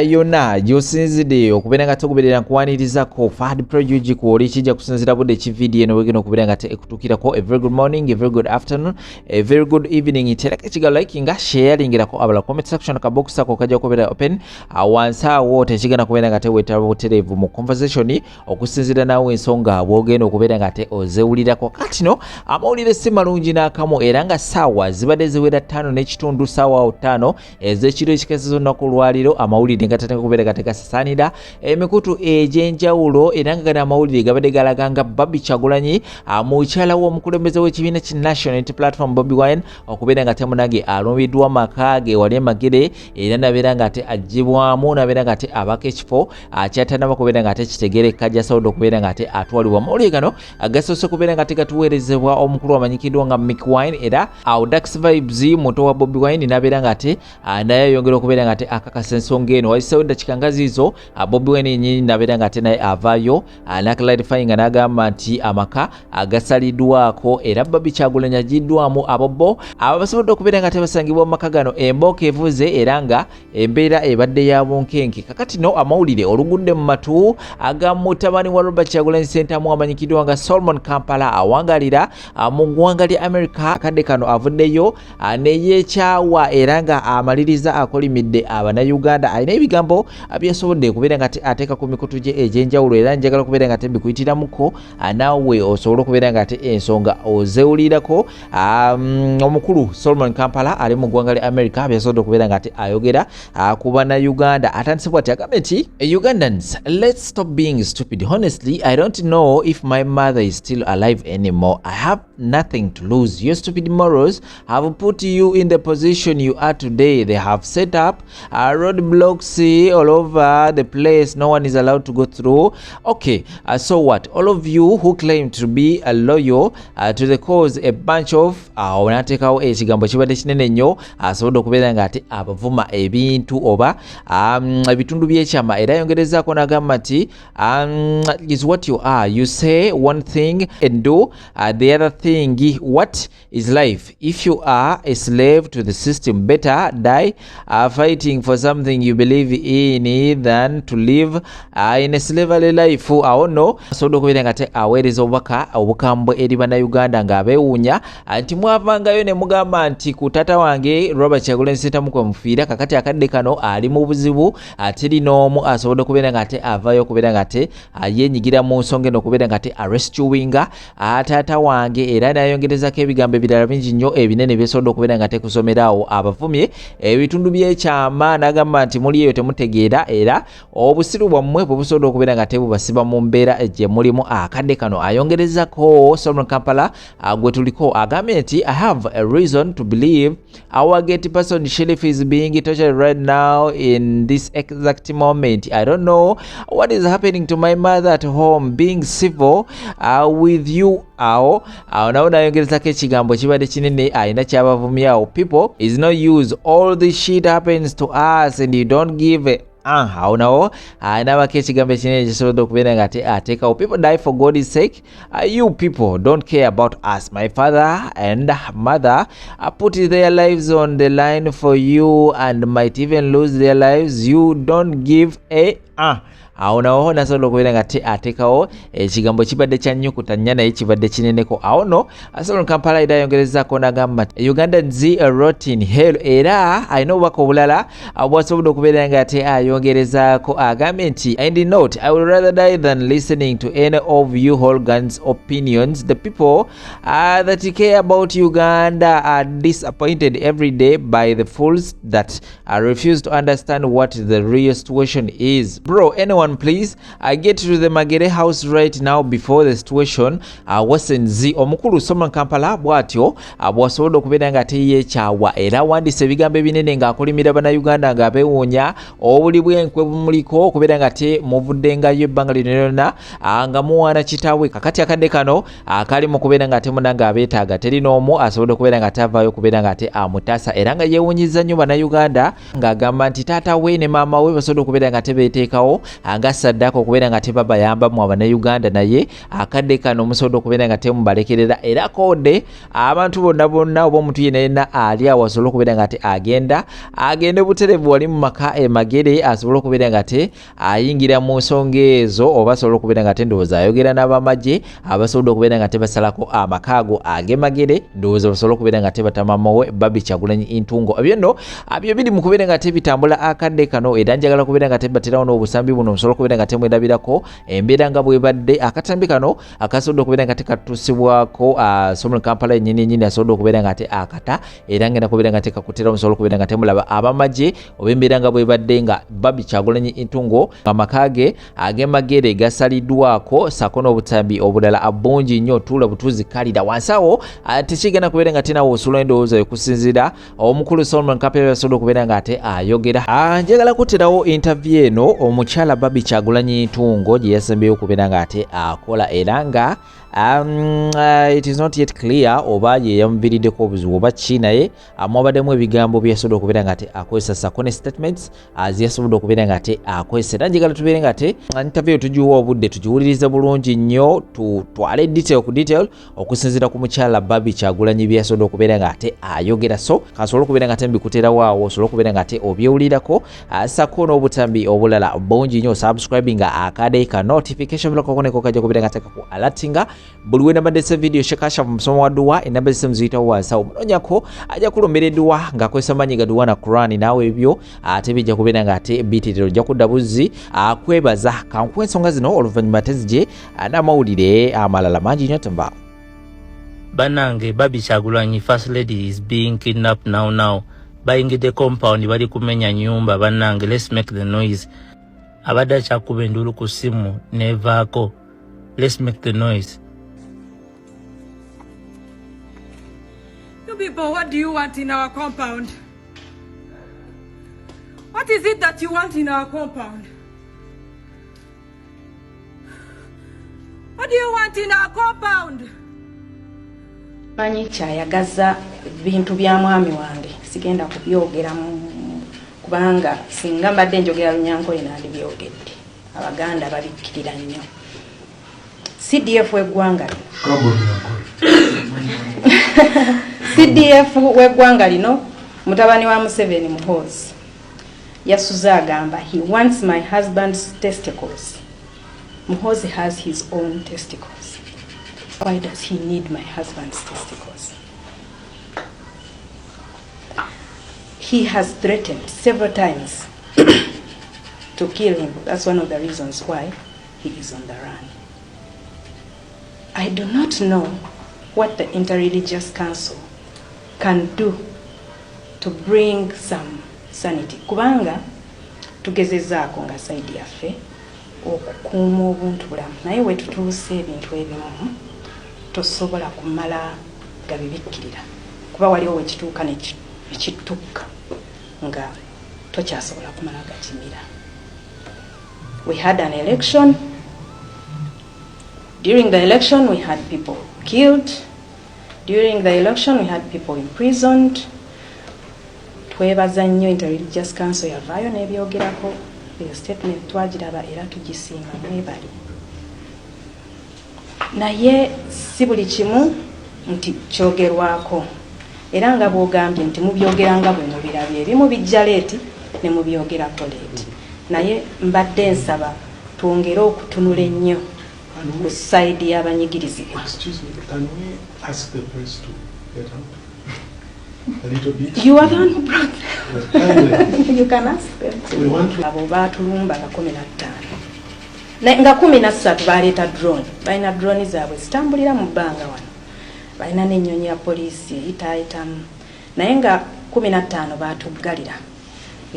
yonna gy'osinzidde okubeera nga togoberera nkuwanirizako Fahad Projuji kwoli kijja kusinzira budde ki video eno wegenda okubeera nga ekutuukirako. A very good morning, a very good afternoon, a very good evening. Tereka ekigambo likinga, sharingirako abala comment section kabox ako kajja kubeera open wansi awo tekigenda kubeera nga teweetaba butereevu mu conversation okusinzira naawe ensonga bw'ogenda okubeera nga ozewulirako. Kati no amawulire si malungi n'akamu era nga ssaawa zibadde ziwera 5 n'ekitundu ssaawa 5 ez'ekiro ekikeseza olunaku lwaliro amawulire nga tateka kubeera gategasasaanira emikutu egy'enjawulo era nga gano amawulire gabadde galaga nga Bobby Kyagulanyi mukyala w'omukulembeze w'ekibiina ki National Unity Platform Bobi Wine okubeera nga temunage alumbiddwa maka ge wali emagere era nabeera nga aggyibwamu nabeera nga abaka ekifo kyatanaba kubeera nga kitegeereka gy'asobodde okubeera nga atwalibwa. Amawulire gano gasoose kubeera nga gatuweerezebwa omukulu amanyikiddwa nga Mick Wine era Dax Vibes muto wa Bobi Wine nabeera nga naye yongera okubeera nga akakasa ensonga eno wayiseewo eddakiika nga ziizo Bobi Wine yennyini nabeera nga naye avaayo naklarifying nga n'agamba nti amaka agasaliddwako era Bobby Kyagulanyi aggiddwamu abo abasobodde okubeera nga basangibwa mu maka gano embooko evuze era nga embeera ebadde ya bunkenke. Kakati no amawulire olugudde mu matu aga mutabani wa Robert Kyagulanyi Ssentamu amanyikiddwa nga Solomon Kampala awangalira mu ggwanga lya America. Kadde kano avuddeyo neyeekyawa era nga amaliriza akolimidde Abannayuganda. Alina ebigambo byasobodde okubeera nga ateeka ku mikutu gye egy'enjawulo era njagala okubeera nga mbikuyitiramuko naawe osobola okubeera nga ensonga ozewulirako. Omukulu Solomon Kampala ali mu ggwanga lya America byasobodde okubeera nga ayogera ku Bannayuganda. Atandisibwa ati agambe nti Ugandans, let's stop being stupid. Honestly, I don't know if my mother is still alive anymore. I have nothing to lose. Your stupid morals have put you in the position you are today. They have set up roadblocks all over the place. No one is allowed to go through. Okay, so what? All of you who claim to be loyal to the cause, a bunch of onatekawo ekigambo kibadde kinene nnyo asobodde okubeera nga abavuma ebintu oba ebitundu by'ekyama era yongerezaako n'agamba nti is what you are. You say one thing and do the other thing. What is life? If you are a slave to the system, better die fighting for something you believe in than to live in a slavery life. Awo no asobodde okubeera nga aweereza obubaka obukambwe eri Bannayuganda ng'abeewuunya nti mwavangayo ne mugamba nti ku taata wange Robert Kyagulanyi Ssentamu kwe mufiira. Kakati akadde kano ali mu buzibu teri n'omu asobodde okubeera nga avaayo okubeera nga yeenyigira mu nsonga eno okubeera nga rescuinga taata wange era nayongerezako ebigambo ebirala bingi nnyo ebinene byesobodde okubeera nga kusomerawo abavumye ebitundu by'ekyama n'agamba nti muli eyo temutegeera era obusiru bwammwe bwe busobodde okubeera nga bubasiba mu mbeera gye mulimu. Akadde kano ayongerezako Solomon Kampala gwe tuliko agambye nti I have a reason to believe our gate person Sheriff is being tortured right now in this exact moment. I don't know what is happening to my mother at home being civil with you. Awo nawo nayongerezako ekigambo kibadde kinene ayina kyabavumyawo. People is no use, all this shit happens to us and you don't give a awo nawo nabako ekigambo ekinene kisobodde okubeera nga ateekawo. People die for God's sake. You people don't care about us. My father and mother put their lives on the line for you and might even lose their lives. You don't give a awo nawo nasobola okubeera nga ateekawo ekigambo kibadde kya nnyukuta nnya naye kibadde kineneko. Awo no Solomon Kampala era ayongerezaako n'agamba Ugandans rot in hell era alina obubaka obulala bwasobodde okubeera nga ayongerezaako agambye nti and note, I would rather die than listening to any of you hooligans' opinions. The people that care about Uganda are disappointed every day by the fools that refuse to understand what the real situation is. Bro, anyone please get to the Magere house right now before the situation worsens. Omukulu Solomon Kampala bwatyo bwasobodde okubeera nga yeekyawa era wandise ebigambo ebinene ng'akolimira Bannayuganda ng'abeewuunya obuli bw'enkwe bumuliko okubeera nga muvuddengayo ebbanga lino lyonna nga muwaana kitaawe. Kakati akadde kano akali mu kubeera nga temunanga abeetaaga teri n'omu asobodde okubeera nga avaayo okubeera nga amutaasa era nga yeewuunyizza nnyo Bannayuganda ng'agamba nti taata we ne maama we basobodde okubeera nga beeteekawo agasaddako okubeera nga tebabayamba mu Abannayuganda naye akadde kano omusodo okubeera nga temubalekerera era kode abantu bonna oba omuntu yenna ali awo asobola okubeera nga agende buterevu wali mu maka emagere asobola okubeera nga ayingira mu nsonga ezo oba asobola okubeera nga ndowooza ayogera n'abamagye abasobola okubeera nga basalako amakaago agemagere ndowooza basobola okubeera nga batamamawe Bobby Kyagulanyi Intungo abyo biri mu kubeera nga bitambula akadde kano era njagala okubeera nga baterawo n'obusambi buno musobola okubeera nga mwedabirako embeera nga bwebadde akatambi kano akasobola okubeera nga katusibwako Somo Kampala yennyini asobola okubeera nga akata era ngenda kubeera nga kakutera musobola okubeera nga mulaba abamagye oba embeera nga bwebadde nga Bobby Kyagulanyi Intungo amakage agemagere gasaliddwako sako n'obutambi obulala bungi nnyo tula butuzi kalira wansawo tekigenda kubeera nga nawo osula endowooza okusinzira omukulu Solomon Kapere asobola okubeera nga ayogera njagala kuterawo interview eno omukyala Bobby Kyagulanyi Intungo gye yasembeyo okubeera nga akola era nga it is not yet clear oba ye yamuviiriddeko obuzibu oba ki naye mwabaddemu ebigambo byasobola okubeera nga akozesa sako ne statements ziyasobola okubeera nga akozesa era njagala tubeere nga interview tugiwa obudde tugiwuliriza bulungi nnyo tutwale detail ku detail okusinziira ku mukyala Bobby Kyagulanyi byasobola okubeera nga ayogera so kasobola okubeera nga mbikuterawo awo osobola okubeera nga obyewulirako sako n'obutambi obulala bungi nnyo subscribing akade ka notification bell kokoneko kajja kubeera nga ku alertinga buli wenabadde se video shekasha musomo wa dua enamba zisemu ziyitawo wansi awo munonyako ajja kulombera edduwa ng'akozesa maanyi ga dua na Quran naawe ebyo ate bijja kubeera nga biitiriro ojja kudda buzzi kwebaza kankuwa ensonga zino oluvannyuma tezigye n'amawulire amalala mangi nnyo tembaawo. Banange Bobby Kyagulanyi first lady is being kidnapped now bayingidde compound bali kumenya nyumba banange let's make the noise abadde akyakuba endulu ku simu nevaako let's make the noise. You people, what do you want in our compound? What is it that you want in our compound? What do you want in our compound? Manyi kyayagaza bintu bya mwami wange sigenda kubyogera kubanga singa mbadde njogera Lunyankole nandibyogedde Abaganda babikkirira nnyo. CDF w'eggwanga CDF w'eggwanga lino mutabani wa Museveni Muhoozi yasuze agamba he wants my husband's testicles. Muhoozi has his own testicles. Why does he need my husband's testicles? He has threatened several times to kill him. That's one of the reasons why he is on the run. I do not know what the Interreligious Council can do to bring some sanity. Kubanga tugezezaako nga side yaffe okukuuma obuntubulamu naye we tutuuse ebintu ebimu tosobola kumala nga bibikkirira kuba waliwo wekituuka nekittukka nga tokyasobola kumala gakimira. We had an election. During the election we had people killed. During the election we had people imprisoned. Twebaza nnyo Interreligious Council yavaayo n'ebyogerako eyo statement twagiraba era tugisiima mwebali. Naye si buli kimu nti kyogerwako era nga bw'ogambye nti mubyogeranga bwe mubirabye ebimu bijja leeti ne mubyogerako leeti naye mbadde nsaba twongere okutunula ennyo ku side y'abanyigirizibwa. Excuse me, can we ask the press to get out a little bit? You are the one who brought them. You can ask them. We want to... Abo baatulumba nga 15 nga 13 baleeta drone balina drone zaabwe zitambulira mu bbanga wano balina n'ennyonyi ya poliisi eyitaayitamu naye nga 15 baatuggalira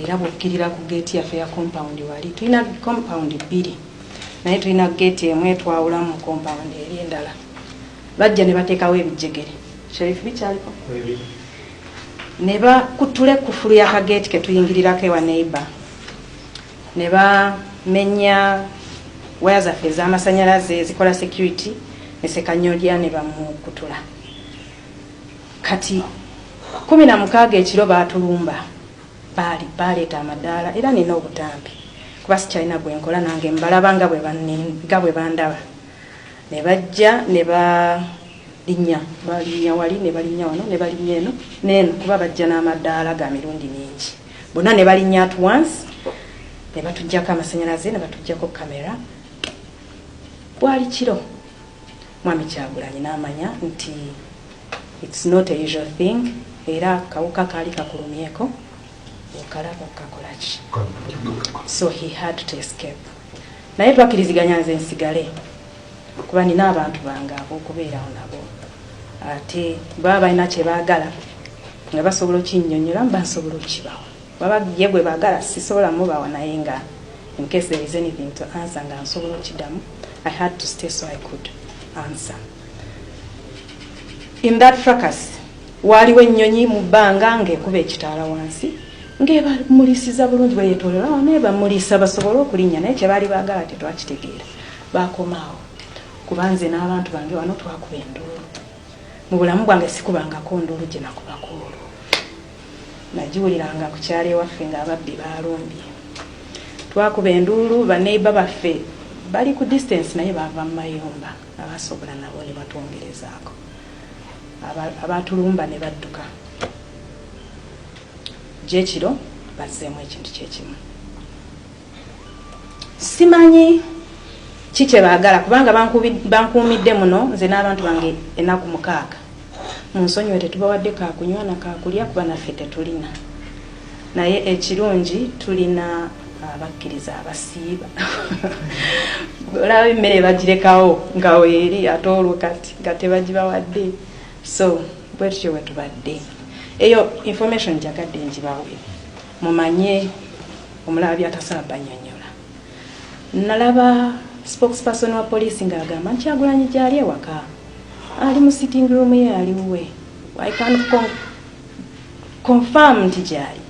era bw'okkirira ku geeti yaffe ya compound wali tulina compound 2 naye tulina geeti emu etwawula mu compound eri endala bajja ne bateekawo ebijegere Sheriff bikyaliko ne bakutule kufulu y'akageeti ke tuyingirirako ewa neighbor ne bamenya waya zaffe ez'amasannyalaze ezikola security ne Sekanyolya ne bamukutula kati 16 ekiro baatulumba baleeta amadaala era nina obutambi kuba sikyalina gwe nkola nange mbalaba nga bwe bandaba ne bajja ne balinya wali ne balinya wano ne balinya eno neeno kuba bajja n'amaddaala ga mirundi mingi bonna ne balinya at once ne batujjako amasannyalaze ne batujjako kamera bwali kiro mwami Kyagulanyi n'amanya nti it's not a usual thing era kawuka kaali kakulumyeko okalaba okakolaki so he had to escape naye twakiriziganya nze nsigale kuba nina abantu bange abokubeerawo nabo ate baba balina kye baagala nga basobola okinnyonnyola mba nsobola okukibawa baba ye gwe baagala sisobola mubawa naye nga in case there is anything to answer nga nsobola okiddamu I had to stay so I could answer. In that fracas waliwo ennyonyi mu bbanga ng'ekuba ekitaala wansi ng'ebamulisiza bulungi bwe yeetoolera awo naye bamulisa basobole okulinnya naye kye baali baagala tetwakitegeera baakomaawo kuba nze n'abantu bange wano twakuba enduulu mu bulamu bwange sikubangako nduulu gye nakubako olwo nagiwuliranga ku kyalo ewaffe ng'ababbi baalumbye twakuba enduulu baneiba baffe bali ku distance naye baava mu mayumba abasobola nabo ne batwongerezaako abatulumba ne badduka gyekiro bazzeemu ekintu kyekimu simanyi ki kye baagala kubanga bankuumidde muno nze n'abantu bange ennaku 6 mu nsonyiwe tetubawadde kakunywa na kakulya kuba naffe tetulina naye ekirungi tulina abakkiriza abasiiba olaba emmere bagirekawo nga weeri ate olwo kati nga tebagibawadde so bwe tutyo bwe tubadde eyo information njagadde njibawe mumanye omulaba byatasaba bannyonnyola nalaba spokesperson wa police ng'agamba nti Kyagulanyi gyali ewaka ali mu sitting room ye aliwe I can confirm nti gyali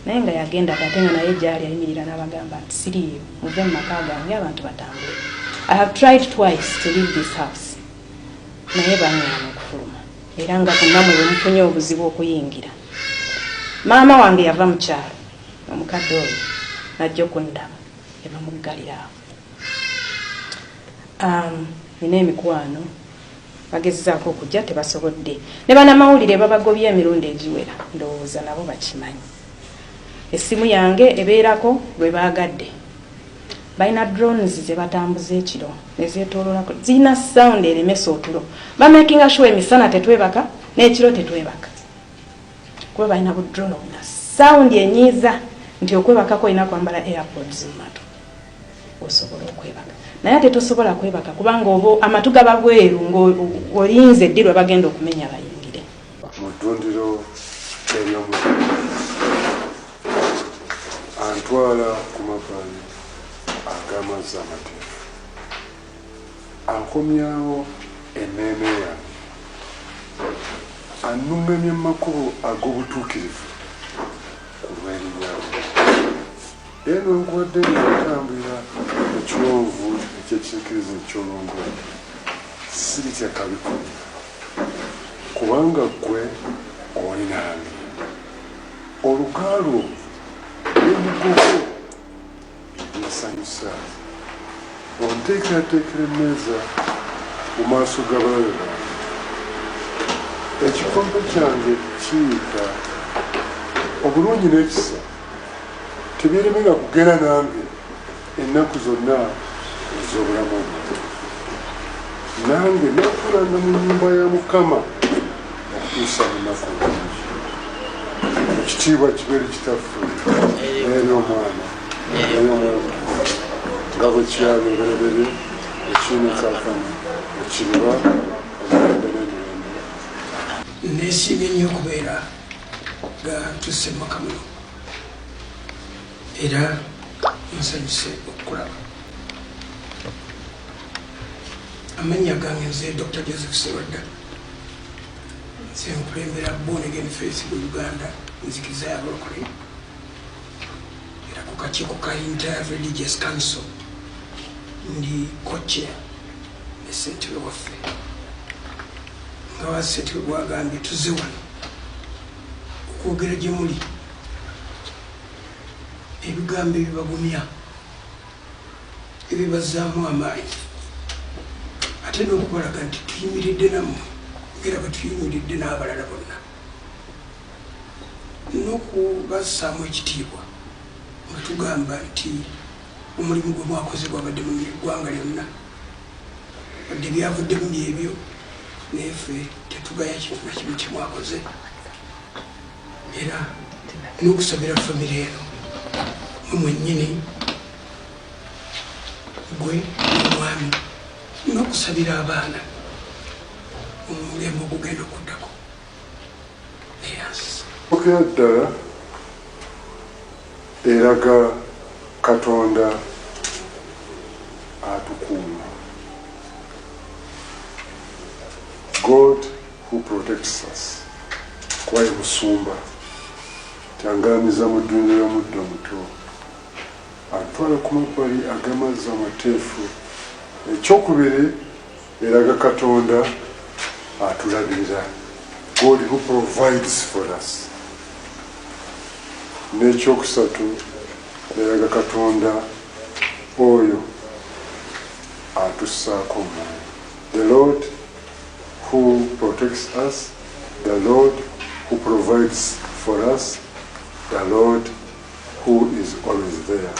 naye nga yagenda ate nga naye gyali ayimirira n'abagamba nti siriiyo muve mu maka gange abantu batambule I have tried twice to leave this house naye bangaana okufuluma era nga kunnamwe bwe mufunye obuzibu okuyingira maama wange yava mu kyalo omukadde oyo najja okundaba ne bamuggaliraawo nina emikwano bagezezaako okujja tebasobodde ne bannamawulire babagobye emirundi egiwera ndowooza nabo bakimanyi essimu yange ebeerako lwe baagadde balina drones ze batambuza ekiro nezeetoololako zirina sound eremesa otulo bamakinga sure emisana tetwebaka n'ekiro tetwebaka kuba balina bu drone na sound enyiiza nti okwebakako olina kwambala airpods mu matu osobola okwebaka naye ate tosobola kwebaka kubanga obo amatu gaba bweru ng'olinze ddi lwe bagenda okumenya bayingire mu ddundiro ery'omulimu antwala ku mabbali ag'amazzi amateefu ankomyawo enneene yange annungamya mu makubo ag'obutuukirivu ku lw'erinnyabo eno nkuwadde ng'otambulira ekiwonvu ekyekiikiriza ekyolongola siritya kabikumi kubanga ggwe oli nange olukaalo n'emugogo nasanyusa onteekerateekera emmeeza mu maaso g'abalabe bange ekikompe kyange kiyita obulungi n'ekisa tebyeremenga kugenda nange ennaku zonna ez'obulamu bwe nange nakulanda mu nnyumba ya Mukama okutuusa lunaku lungi ekitiibwa kibeere kitaffe eri omwana nga bwe kyali emberebere ekiina kyakana ekiriba emirembe n'emirembe. Neesiimye nnyo okubeera nga tusse mu maka muno era nsanyuse okukulaba. Amannya gange nze Dr. Joseph Serodda nze nkulembera Born Again Faith mu Uganda nzikiriza y'abalokole era ku kakiiko ka Entire Religious Council ndi co-chair ne ssentebe waffe nga wa ssentebe bwagambye tuzze wano okwogera gye muli ebigambo ebibagumya ebibazzaamu amaanyi ate n'okubalaga nti tuyimiridde nammwe era bwe tuyimiridde n'abalala bonna n'okubassaamu ekitiibwa nga tugamba nti omulimu gwe mwakoze gwabadde mu ggwanga lyonna wadde byavuddemu byebyo nefe tetugaya kintu na kimu kyemwakoze era n'okusabira famire eno mwe mwennyini gwe n'omwami n'okusabira abaana omulimu ogugenda okuddako neyansi okera ddala eraga Katonda atukuuma. God who protects us. Kwaye musumba tyangamiza mu ddungu ly'omuddo muto atwala ku mabbali ag'amazzi amateefu. Ekyokubiri eraga Katonda atulabirira. God who provides for us. N'ekyokusatu eraga Katonda oyo atussaako omwoyo. The Lord who protects us, the Lord who provides for us, the Lord who is always there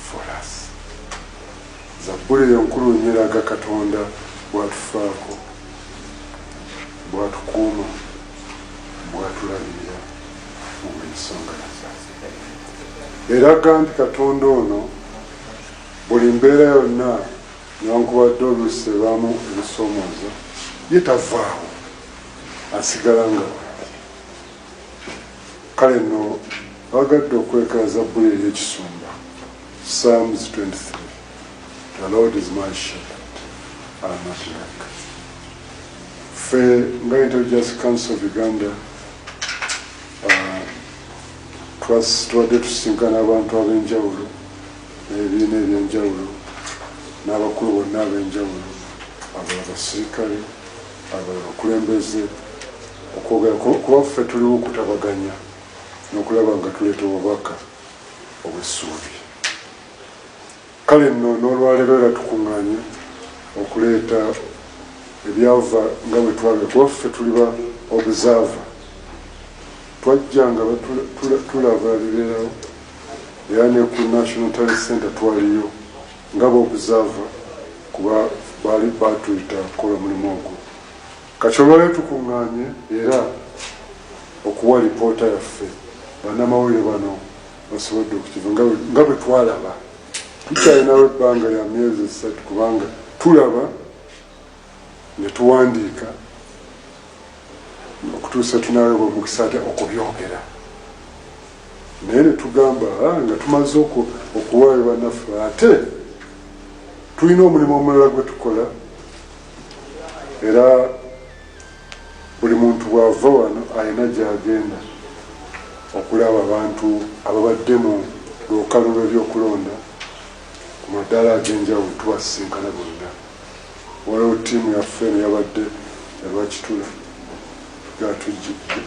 for us. Zabbuli enkulu nyeraga Katonda bw'atufaako, bw'atukuuma, bw'atulabirira mu ensonga zaffe. Eraga nti Katonda ono buli mbeera yonna newankubadde oluusi ebaamu ebisoomooza ye tavaawo, asigala nga kale nno bagadde okwekala Zabbuli ery'ekisumba Psalms 23. The Lord is my shepherd, I am not lack. Ffe nga Intelligence Council of Uganda tubadde tusinkana abantu ab'enjawulo n'ebibiina eby'enjawulo n'abakulu bonna ab'enjawulo, abalala basirikale, abalala bakulembeze, okwogera kuba ffe tuliwo okutabaganya n'okulaba nga tuleeta obubaka obw'essuubi. Kale nno n'olwaleero era tukuŋŋaanye okuleeta ebyava nga bwe twalaba kuba ffe tuli ba obuzaava. Twajja nga tulaba bibeerawo era ne ku National Talent Center twaliyo nga b'obuzaava kuba baali batuyita kukola omulimu ogwo. Kati olwaleero tukuŋŋaanye era okuwa lipoota yaffe bannamawulire bano basobodde okukiva nga bwe twalaba. Tukyalinawo ebbanga lya myezi 3 kubanga tulaba ne tuwandiika okutuusa tunaweebwa omukisa ate okubyogera. Naye ne tugamba nga tumaze okuwaayo bannaffe ate tulina omulimu omulala gwe tukola era buli muntu bw'ava wano alina gy'agenda okulaba abantu ababadde mu lwokalu lw'ebyokulonda ku madaala ag'enjawulo tubasinkana bonna. Waliwo ttiimu yaffe neyabadde yalwakitula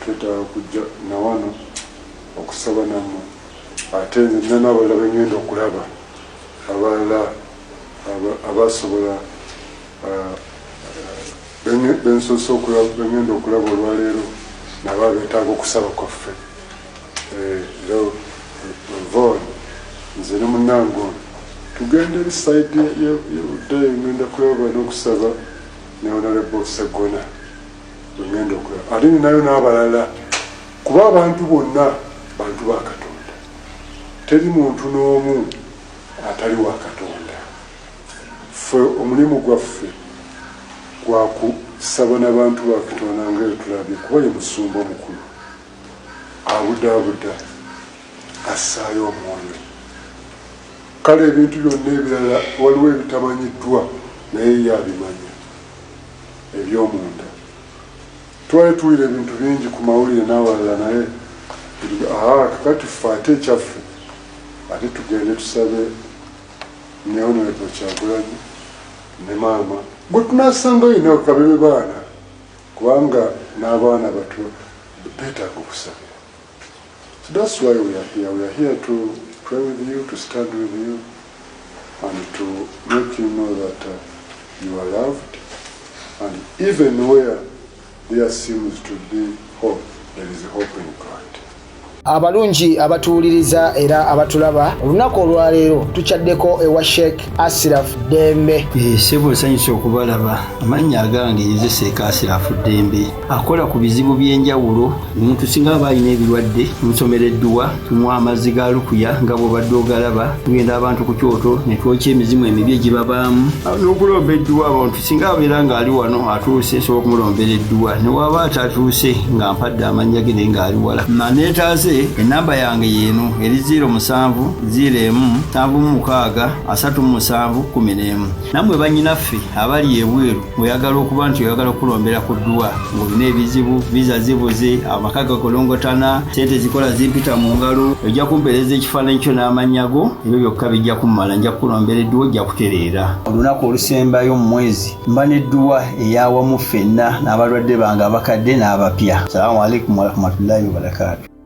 twetaaga kujja nawano okusaba nammwe ate nze nina n'abalala bengenda okulaba abalala abasobola bensoose bengenda okulaba olwaleero nabo beetaaga okusaba kwaffe. Von nze ne munnange ono tugenda eri sayidi y'obudde ngenda kulaba n'okusaba ne Honorable Segona ngenda okulaba ate ninayo n'abalala kuba abantu bonna bantu ba Katonda. Teri muntu n'omu atali wa Katonda. Ffe omulimu gwaffe gwa kusaba n'abantu ba Katonda nga tulabye kuba ye musumba omukulu abudaabuda assaayo omwoyo. Kale ebintu byonna ebirala waliwo ebitamanyiddwa naye ye abimanya eby'omunda. Twali tuwulira ebintu bingi ku mawulire n'awalala naye kakati ffe ate ekyaffe ate tugende tusabe ne Honorable Kyagulanyi ne maama gwe tunasanga ina kabebe baana kubanga n'abaana bato beetaaga okusabira. So that's why we are here. We are here to pray with you, to stand with you, and to make you know that you are loved, and even where there seems to be hope, there is hope in God. Abalungi abatuuliriza era abatulaba olunaku olwaleero tuchaddeko ewa Sheikh Ashraf Dembe. Sebo sanyusa okubalaba amannya agange nze Sheikh Ashraf Dembe akola ku bizibu by'enjawulo. Omuntu singa aba alina ebirwadde musomereddwa tumwa amazzi ga lukuya nga bw'obadde ogalaba tugenda abantu ku kyoto ne twokya emizimu emibi egibabaamu n'okulomba edduwa. Abantu singa abeera ng'ali wano atuuse sobola okumulombera edduwa ne waba atatuuse nga mpadde amannya ge naye ng'ali wala neetaaze enamba yange yeno eri 0707363711. Namwe bannyinaffe abali ebweru oyagala okuba nti oyagala okulombera ku dduwa ng'olina ebizibu viza zibuze amaka gakolongotana sente zikola zimpita mu ngalo ojja kumpeereza ekifaananyi kyo n'amanyago ebyo byokka bijja kummala nja kulombera edduwa ojja kutereera. Olunaku olusembayo mu mwezi mba n'edduwa eyawamu ffenna n'abalwadde bange abakadde n'abapya. Salaamu alaikum warahmatullahi wabarakatuh.